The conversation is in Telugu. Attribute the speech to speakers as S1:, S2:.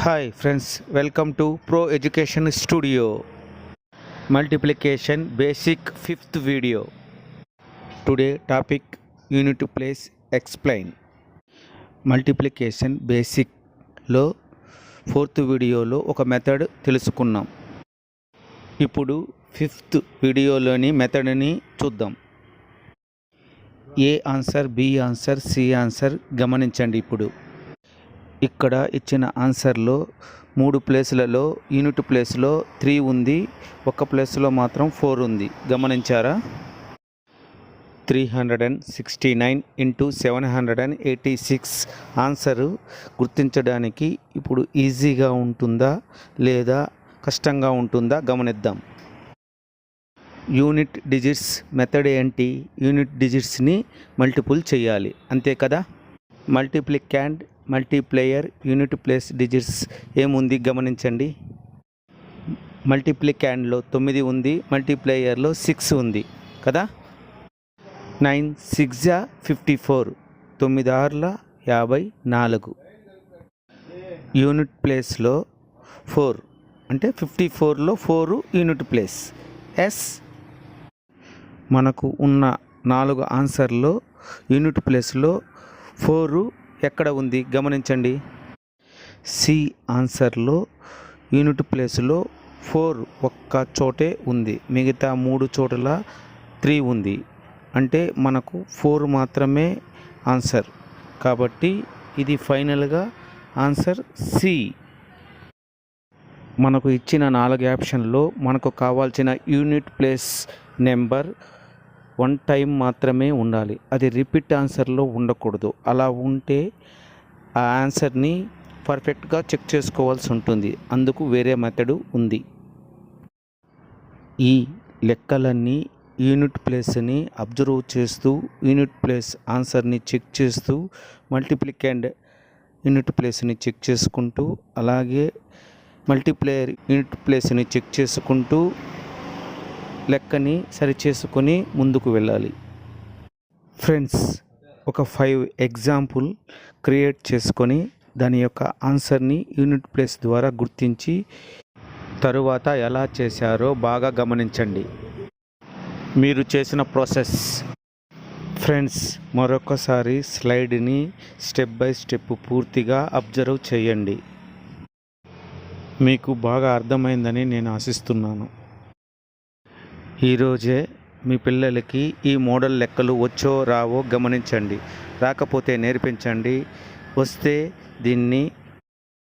S1: Hi friends, welcome to Pro Education Studio. Multiplication Basic 5th video. Today topic Unit Place Explain. Multiplication Basic లో 4th వీడియోలో ఒక మెథడ్ తెలుసుకున్నాం. ఇప్పుడు 5th వీడియోలోని మెథడ్ని చూద్దాం. A answer, B answer, C answer గమనించండి. ఇప్పుడు ఇక్కడ ఇచ్చిన ఆన్సర్లో 3 ప్లేసులలో యూనిట్ ప్లేస్లో 3 ఉంది, ఒక ప్లేస్లో మాత్రం 4 ఉంది. గమనించారా? 369 × 786 ఆన్సరు గుర్తించడానికి ఇప్పుడు ఈజీగా ఉంటుందా లేదా కష్టంగా ఉంటుందా గమనిద్దాం. యూనిట్ డిజిట్స్ మెథడ్ ఏంటి? యూనిట్ డిజిట్స్ని మల్టిపుల్ చేయాలి, అంతే కదా. మల్టిప్లికాండ్, మల్టీప్లేయర్, యూనిట్ ప్లేస్ డిజిట్స్ ఏముంది గమనించండి. మల్టిప్లికాండ్లో 9 ఉంది, మల్టీప్లేయర్లో 6 ఉంది కదా. 9 6 54, 9 6 54. యూనిట్ ప్లేస్లో 4 అంటే 54లో 4 యూనిట్ ప్లేస్. ఎస్ మనకు ఉన్న 4 ఆన్సర్లో యూనిట్ ప్లేస్లో 4 ఎక్కడ ఉంది గమనించండి. సి ఆన్సర్లో యూనిట్ ప్లేస్లో 4 ఒక్క చోటే ఉంది, మిగతా 3 చోట్ల 3 ఉంది. అంటే మనకు 4 మాత్రమే ఆన్సర్, కాబట్టి ఇది ఫైనల్గా ఆన్సర్ సి. మనకు ఇచ్చిన 4 ఆప్షన్లో మనకు కావాల్సిన యూనిట్ ప్లేస్ నెంబర్ 1 టైం మాత్రమే ఉండాలి, అది రిపీట్ ఆన్సర్లో ఉండకూడదు. అలా ఉంటే ఆ ఆన్సర్ని పర్ఫెక్ట్గా చెక్ చేసుకోవాల్సి ఉంటుంది, అందుకు వేరే మెథడు ఉంది. ఈ లెక్కలన్నీ యూనిట్ ప్లేస్ని అబ్జర్వ్ చేస్తూ, యూనిట్ ప్లేస్ ఆన్సర్ని చెక్ చేస్తూ, మల్టిప్లికాండ్ యూనిట్ ప్లేస్ని చెక్ చేసుకుంటూ, అలాగే మల్టీప్లేయర్ యూనిట్ ప్లేస్ని చెక్ చేసుకుంటూ లెక్కని సరిచేసుకొని ముందుకు వెళ్ళాలి. ఫ్రెండ్స్, ఒక 5 ఎగ్జాంపుల్ క్రియేట్ చేసుకొని దాని యొక్క ఆన్సర్ని యూనిట్ ప్లేస్ ద్వారా గుర్తించి తరువాత ఎలా చేశారో బాగా గమనించండి. మీరు చేసిన ప్రాసెస్. ఫ్రెండ్స్, మరొకసారి స్లైడ్ని స్టెప్ బై స్టెప్ పూర్తిగా అబ్జర్వ్ చేయండి. మీకు బాగా అర్థమైందని నేను ఆశిస్తున్నాను. ఈరోజే మీ పిల్లలకి ఈ మోడల్ లెక్కలు వచ్చో రావో గమనించండి, రాకపోతే నేర్పించండి, వస్తే దీన్ని